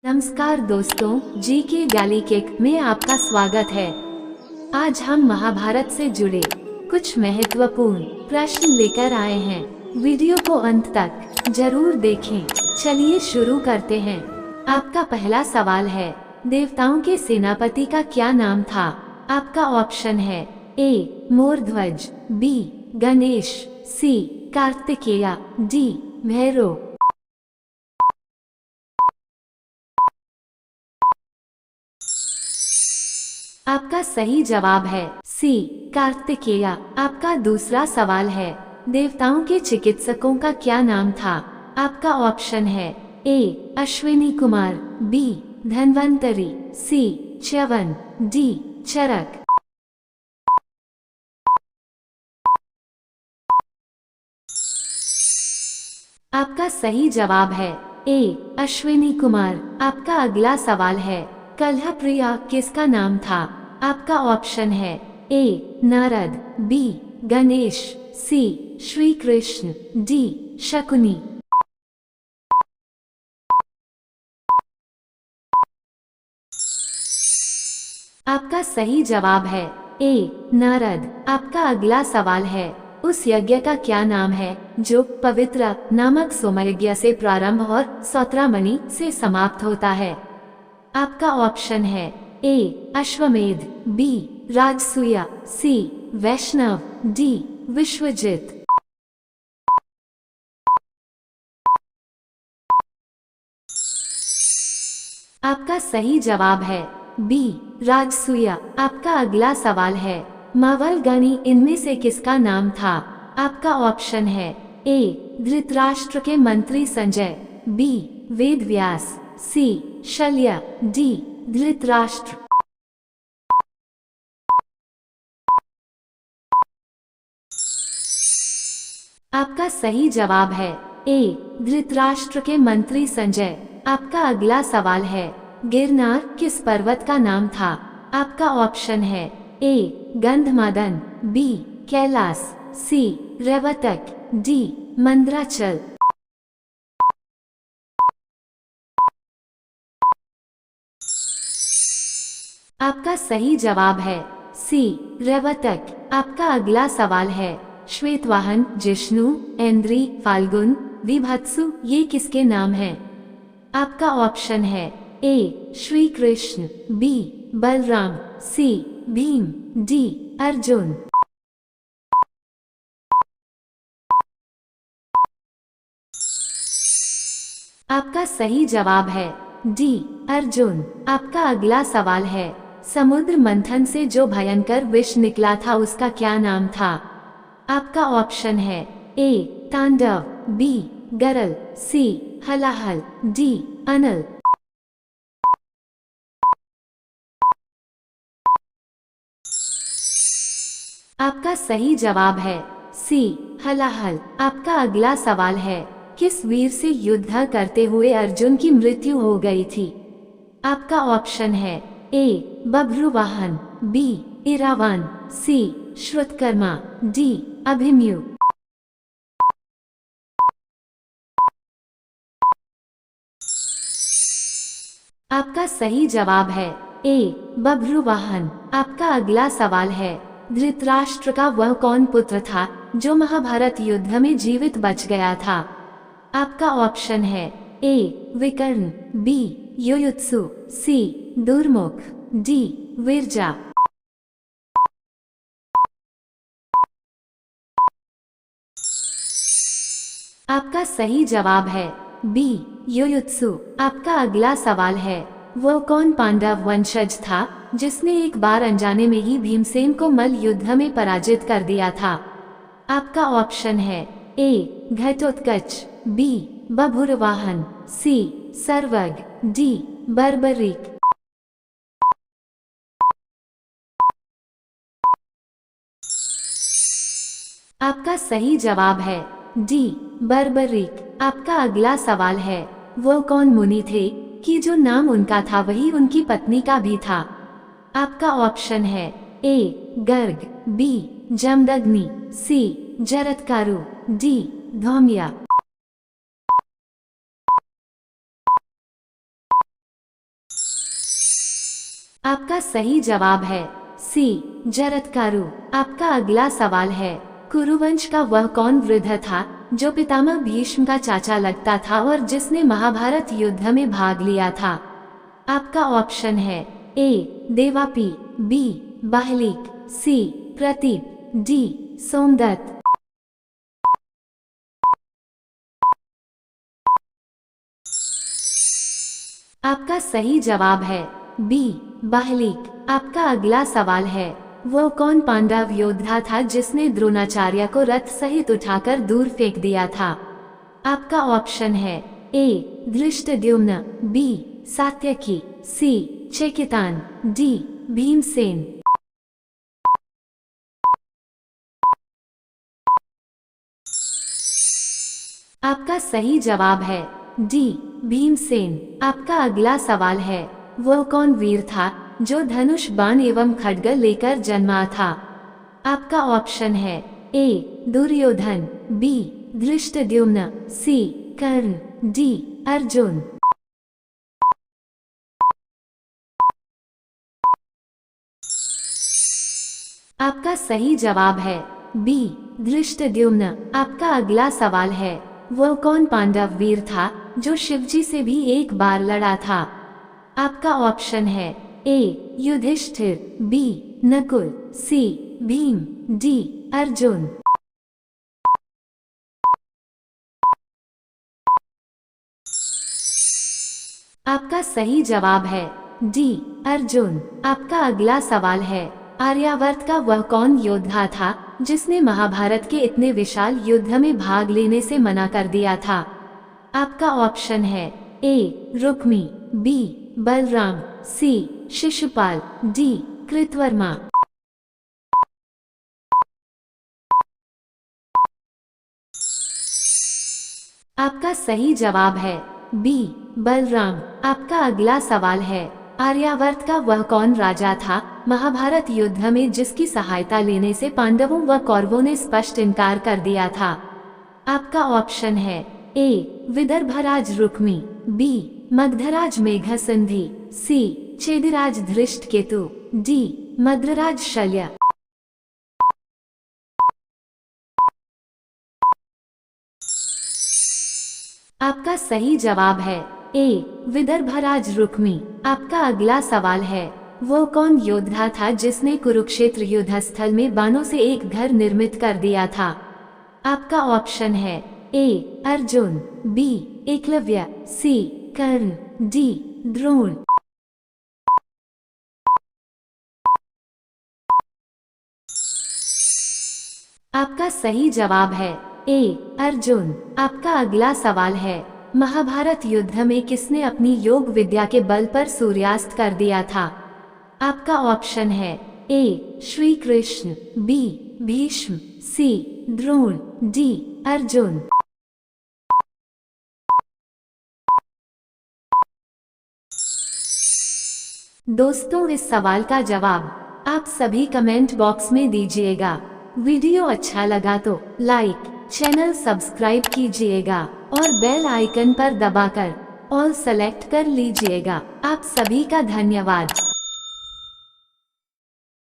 नमस्कार दोस्तों, जी के गैलीकिक में आपका स्वागत है। आज हम महाभारत से जुड़े कुछ महत्वपूर्ण प्रश्न लेकर आए हैं। वीडियो को अंत तक जरूर देखें। चलिए शुरू करते हैं। आपका पहला सवाल है, देवताओं के सेनापति का क्या नाम था? आपका ऑप्शन है ए मोरध्वज, बी गणेश, सी कार्तिकेय, डी भैरव। आपका सही जवाब है सी कार्तिकेय। आपका दूसरा सवाल है, देवताओं के चिकित्सकों का क्या नाम था? आपका ऑप्शन है ए अश्विनी कुमार, बी धन्वंतरी, सी च्यवन, डी चरक। आपका सही जवाब है ए अश्विनी कुमार। आपका अगला सवाल है, कलह प्रिया किसका नाम था? आपका ऑप्शन है ए नारद, बी गणेश, सी श्री कृष्ण, डी शकुनी। आपका सही जवाब है ए नारद। आपका अगला सवाल है, उस यज्ञ का क्या नाम है जो पवित्र नामक सोमयज्ञ से प्रारंभ और सौत्रामणि से समाप्त होता है? आपका ऑप्शन है ए अश्वमेध, बी राजसूय, सी वैष्णव, डी विश्वजित। आपका सही जवाब है बी राजसूय। आपका अगला सवाल है, मावलगणी इनमें से किसका नाम था? आपका ऑप्शन है ए धृतराष्ट्र के मंत्री संजय, बी वेदव्यास, सी शल्य, डी धृतराष्ट्र। आपका सही जवाब है ए धृतराष्ट्र के मंत्री संजय। आपका अगला सवाल है, गिरनार किस पर्वत का नाम था? आपका ऑप्शन है ए गंधमादन, बी कैलाश, सी रेवतक, डी मंद्राचल। आपका सही जवाब है सी रेवतक। आपका अगला सवाल है, श्वेतवाहन, जिष्णु, ऐन्द्री, फाल्गुन, विभत्सु ये किसके नाम हैं? आपका ऑप्शन है ए श्री कृष्ण, बी बलराम, सी भीम, डी अर्जुन। आपका सही जवाब है डी अर्जुन। आपका अगला सवाल है, समुद्र मंथन से जो भयंकर विष निकला था उसका क्या नाम था? आपका ऑप्शन है ए तांडव, बी गरल, सी हलाहल, डी अनल। आपका सही जवाब है सी हलाहल। आपका अगला सवाल है, किस वीर से युद्ध करते हुए अर्जुन की मृत्यु हो गई थी? आपका ऑप्शन है ए बभ्रुवाहन, बी इरावान, सी श्रुतकर्मा, डी अभिमन्यु। आपका सही जवाब है ए बभ्रुवाहन। आपका अगला सवाल है, धृतराष्ट्र का वह कौन पुत्र था जो महाभारत युद्ध में जीवित बच गया था? आपका ऑप्शन है ए विकर्ण, बी युयुत्सु, सी दुर्मुख, डी विरजा। आपका सही जवाब है बी युयुत्सु। आपका अगला सवाल है, वो कौन पांडव वंशज था जिसने एक बार अनजाने में ही भीमसेन को मल्ल युद्ध में पराजित कर दिया था? आपका ऑप्शन है ए घटोत्कच, बी बभुरवाहन, सी सर्वग, डी बर्बरीक। आपका सही जवाब है डी बर्बरीक। आपका अगला सवाल है, वो कौन मुनि थे कि जो नाम उनका था वही उनकी पत्नी का भी था? आपका ऑप्शन है ए गर्ग, बी जमदग्नि, सी जरत्कारु, डी धौम्या। आपका सही जवाब है सी जरत्कारु। आपका अगला सवाल है, कुरुवंश का वह कौन वृद्ध था जो पितामह भीष्म का चाचा लगता था और जिसने महाभारत युद्ध में भाग लिया था? आपका ऑप्शन है ए देवापी, बी बाहलिक, सी प्रतीप, डी सोमदत्त। आपका सही जवाब है बी बाहलिक। आपका अगला सवाल है, वो कौन पांडव योद्धा था जिसने द्रोणाचार्य को रथ सहित उठाकर दूर फेंक दिया था? आपका ऑप्शन है ए धृष्टद्युम्न, बी सात्यकी, सी चेकितान, डी भीमसेन। आपका सही जवाब है डी भीमसेन। आपका अगला सवाल है, वो कौन वीर था जो धनुष बाण एवं खड्ग लेकर जन्मा था? आपका ऑप्शन है ए दुर्योधन, बी धृष्टद्युम्न, सी कर्ण, डी अर्जुन। आपका सही जवाब है बी धृष्टद्युम्न। आपका अगला सवाल है, वो कौन पांडव वीर था जो शिवजी से भी एक बार लड़ा था? आपका ऑप्शन है ए युधिष्ठिर, बी नकुल, सी भीम, डी अर्जुन। आपका सही जवाब है डी अर्जुन। आपका अगला सवाल है, आर्यावर्त का वह कौन योद्धा था जिसने महाभारत के इतने विशाल युद्ध में भाग लेने से मना कर दिया था? आपका ऑप्शन है ए रुक्मी, बी बलराम, सी शिशुपाल, डी कृतवर्मा। आपका सही जवाब है बी बलराम। आपका अगला सवाल है, आर्यावर्त का वह कौन राजा था महाभारत युद्ध में जिसकी सहायता लेने से पांडवों व कौरवों ने स्पष्ट इनकार कर दिया था? आपका ऑप्शन है ए विदर्भराज रुक्मी, बी मगधराज मेघसंधि, सी चेदिराज धृष्टकेतु, डी मद्रराज शल्य। आपका सही जवाब है ए विदर्भराज रुक्मी। आपका अगला सवाल है, वो कौन योद्धा था जिसने कुरुक्षेत्र युद्ध स्थल में बाणों से एक घर निर्मित कर दिया था? आपका ऑप्शन है ए अर्जुन, बी एकलव्य, सी कर्ण, डी द्रोण। आपका सही जवाब है ए अर्जुन। आपका अगला सवाल है, महाभारत युद्ध में किसने अपनी योग विद्या के बल पर सूर्यास्त कर दिया था? आपका ऑप्शन है ए श्री कृष्ण, बी भीष्म, सी द्रोण, डी अर्जुन। दोस्तों, इस सवाल का जवाब आप सभी कमेंट बॉक्स में दीजिएगा। वीडियो अच्छा लगा तो लाइक, चैनल सब्सक्राइब कीजिएगा और बेल आइकन पर दबाकर ऑल सेलेक्ट कर लीजिएगा। आप सभी का धन्यवाद।